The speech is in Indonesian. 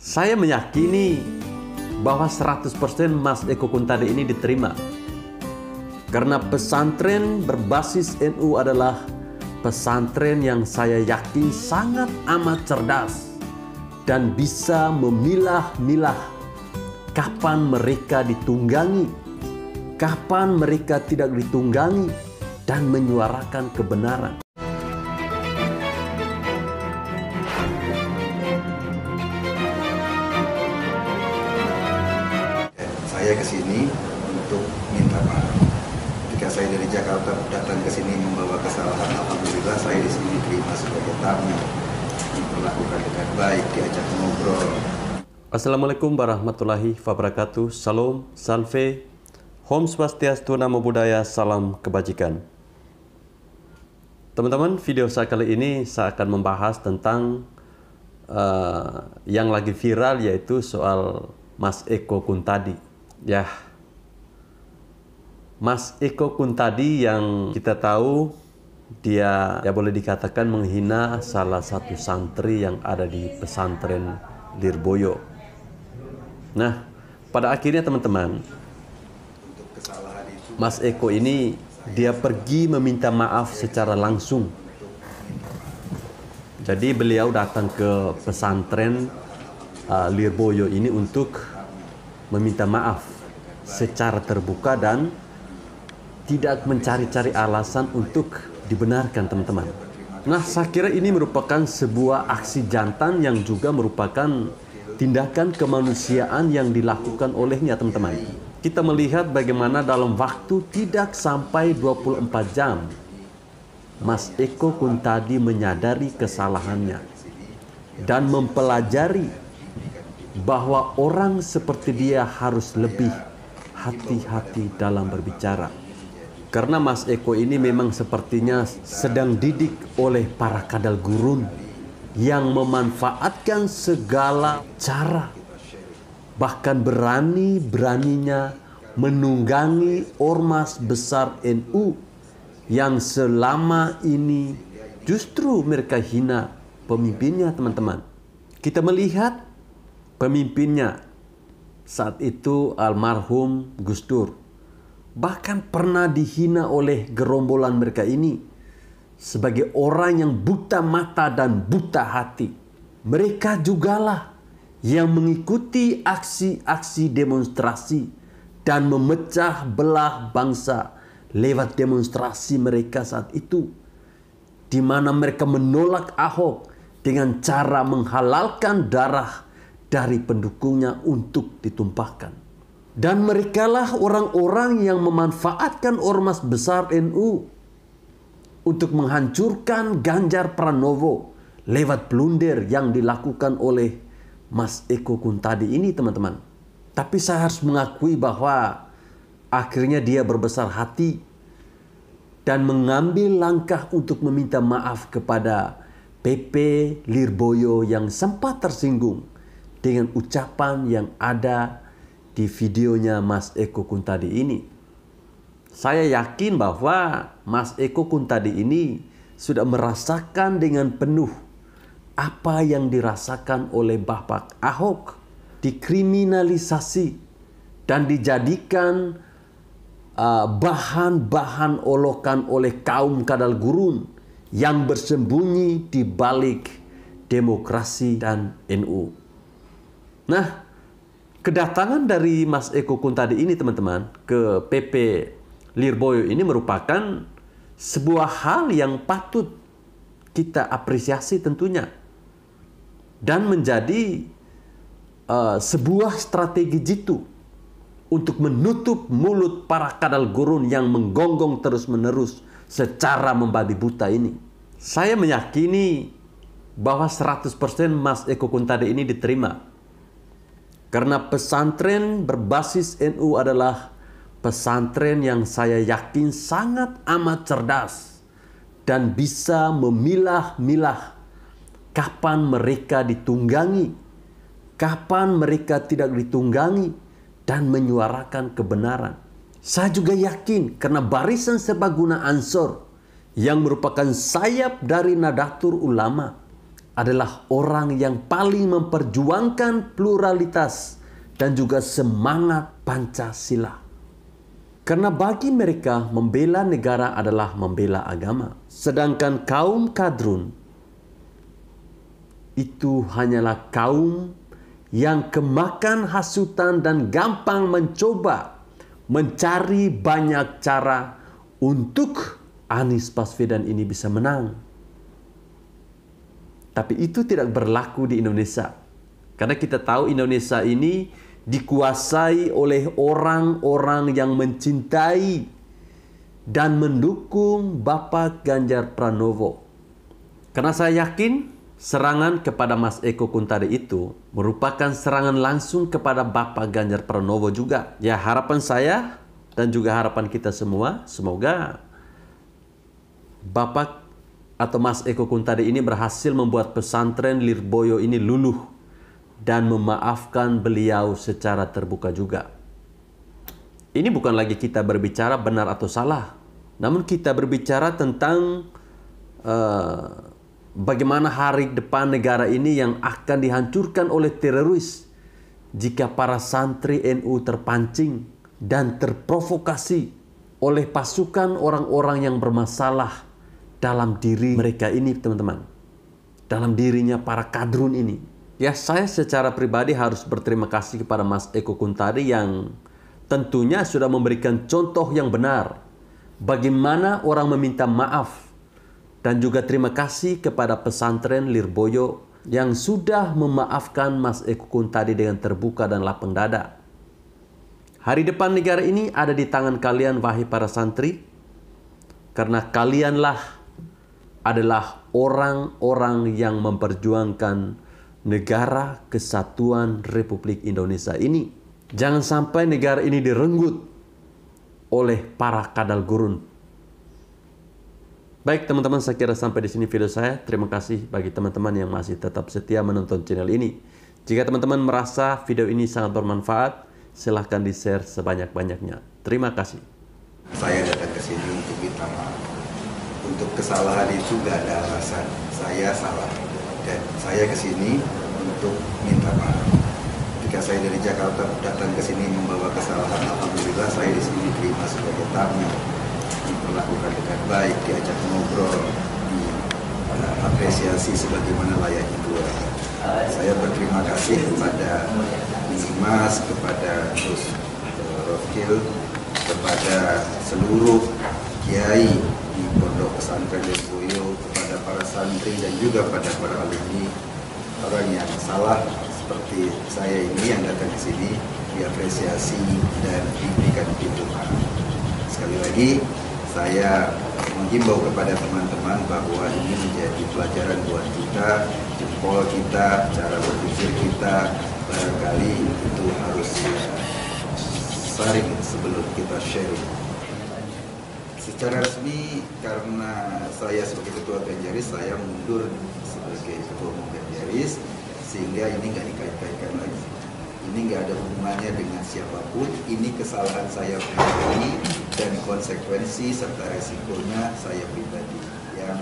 Saya meyakini bahwa 100% Mas Eko Kuntadi ini diterima. Karena pesantren berbasis NU adalah pesantren yang saya yakin sangat amat cerdas dan bisa memilah-milah kapan mereka ditunggangi, kapan mereka tidak ditunggangi, dan menyuarakan kebenaran. Saya ke sini untuk minta maaf. Ketika saya dari Jakarta datang ke sini membawa kesalahan, alhamdulillah saya di sini diterima sebagai tamu, diperlakukan dengan baik, diajak ngobrol. Assalamualaikum warahmatullahi wabarakatuh. Salam, salve, Om Swastiastu, Namo Buddhaya, salam kebajikan. Teman-teman, video saya kali ini saya akan membahas tentang yang lagi viral, yaitu soal Mas Eko Kuntadi. Ya, Mas Eko Kuntadi yang kita tahu dia boleh dikatakan menghina salah satu santri yang ada di pesantren Lirboyo. Nah, pada akhirnya teman-teman, Mas Eko ini dia pergi meminta maaf secara langsung. Jadi beliau datang ke pesantren Lirboyo ini untuk meminta maaf secara terbuka dan tidak mencari-cari alasan untuk dibenarkan, teman-teman. Nah, saya kira ini merupakan sebuah aksi jantan yang juga merupakan tindakan kemanusiaan yang dilakukan olehnya, teman-teman. Kita melihat bagaimana dalam waktu tidak sampai 24 jam, Mas Eko Kuntadi menyadari kesalahannya dan mempelajari bahwa orang seperti dia harus lebih hati-hati dalam berbicara. Karena Mas Eko ini memang sepertinya sedang didik oleh para kadal gurun yang memanfaatkan segala cara, bahkan berani-beraninya menunggangi ormas besar NU yang selama ini justru mereka hina pemimpinnya, teman-teman. Kita melihat pemimpinnya saat itu almarhum Gus Dur bahkan pernah dihina oleh gerombolan mereka ini sebagai orang yang buta mata dan buta hati. Mereka jugalah yang mengikuti aksi-aksi demonstrasi dan memecah belah bangsa lewat demonstrasi mereka saat itu, di mana mereka menolak Ahok dengan cara menghalalkan darah dari pendukungnya untuk ditumpahkan. Dan merekalah orang-orang yang memanfaatkan ormas besar NU untuk menghancurkan Ganjar Pranowo lewat blunder yang dilakukan oleh Mas Eko Kuntadi ini, teman-teman. Tapi saya harus mengakui bahwa akhirnya dia berbesar hati dan mengambil langkah untuk meminta maaf kepada PP Lirboyo yang sempat tersinggung dengan ucapan yang ada di videonya Mas Eko Kuntadi ini. Saya yakin bahwa Mas Eko Kuntadi ini sudah merasakan dengan penuh apa yang dirasakan oleh Bapak Ahok, dikriminalisasi dan dijadikan bahan-bahan olokan oleh kaum kadal gurun yang bersembunyi di balik demokrasi dan NU. Nah, kedatangan dari Mas Eko Kuntadi ini, teman-teman, ke PP Lirboyo ini merupakan sebuah hal yang patut kita apresiasi tentunya. Dan menjadi sebuah strategi jitu untuk menutup mulut para kadal gurun yang menggonggong terus-menerus secara membabi buta ini. Saya meyakini bahwa 100% Mas Eko Kuntadi ini diterima. Karena pesantren berbasis NU adalah pesantren yang saya yakin sangat amat cerdas dan bisa memilah-milah kapan mereka ditunggangi, kapan mereka tidak ditunggangi, dan menyuarakan kebenaran. Saya juga yakin karena barisan serbaguna Ansor yang merupakan sayap dari Nadatul Ulama adalah orang yang paling memperjuangkan pluralitas dan juga semangat Pancasila. Karena bagi mereka membela negara adalah membela agama. Sedangkan kaum kadrun itu hanyalah kaum yang kemakan hasutan dan gampang mencoba mencari banyak cara untuk Anies Baswedan ini bisa menang. Tapi itu tidak berlaku di Indonesia. Karena kita tahu Indonesia ini dikuasai oleh orang-orang yang mencintai dan mendukung Bapak Ganjar Pranowo. Karena saya yakin serangan kepada Mas Eko Kuntadi itu merupakan serangan langsung kepada Bapak Ganjar Pranowo juga. Ya, harapan saya dan juga harapan kita semua, semoga Bapak atau Mas Eko Kuntadi ini berhasil membuat pesantren Lirboyo ini luluh dan memaafkan beliau secara terbuka juga. Ini bukan lagi kita berbicara benar atau salah, namun kita berbicara tentang bagaimana hari depan negara ini yang akan dihancurkan oleh teroris jika para santri NU terpancing dan terprovokasi oleh pasukan orang-orang yang bermasalah dalam diri mereka ini, teman-teman. Dalam dirinya para kadrun ini. Ya, saya secara pribadi harus berterima kasih kepada Mas Eko Kuntadi yang tentunya sudah memberikan contoh yang benar bagaimana orang meminta maaf, dan juga terima kasih kepada pesantren Lirboyo yang sudah memaafkan Mas Eko Kuntadi dengan terbuka dan lapang dada. Hari depan negara ini ada di tangan kalian, wahai para santri, karena kalianlah adalah orang-orang yang memperjuangkan negara kesatuan Republik Indonesia ini. Jangan sampai negara ini direnggut oleh para kadal gurun. Baik teman-teman, saya kira sampai di sini video saya. Terima kasih bagi teman-teman yang masih tetap setia menonton channel ini. Jika teman-teman merasa video ini sangat bermanfaat, silahkan di-share sebanyak-banyaknya. Terima kasih. Saya datang ke sini untuk minta maaf. Untuk kesalahan itu gak ada alasan. Saya salah. Dan saya ke sini untuk minta maaf. Ketika saya dari Jakarta datang ke sini membawa kesalahan, alhamdulillah saya di sini diterima sebagai tamu, diperlakukan dengan baik, diajak ngobrol, diapresiasi sebagaimana layaknya keluarga. Saya berterima kasih kepada Mas, kepada Gus Rokil, kepada seluruh kiai di Pondok Pesantren Lirboyo, kepada para santri dan juga pada para alumni. Orang yang salah seperti saya ini yang datang ke sini diapresiasi dan diberikan pintu maaf. Sekali lagi saya menghimbau kepada teman-teman bahwa ini menjadi pelajaran buat kita, jempol kita, cara berpikir kita barangkali itu harus saring sebelum kita sharing. Secara resmi karena saya sebagai ketua Ganjaris, saya mundur sebagai ketua umum Ganjaris, sehingga ini nggak dikait-kaitkan lagi. Ini nggak ada hubungannya dengan siapapun. Ini kesalahan saya pribadi dan konsekuensi serta resikonya saya pribadi yang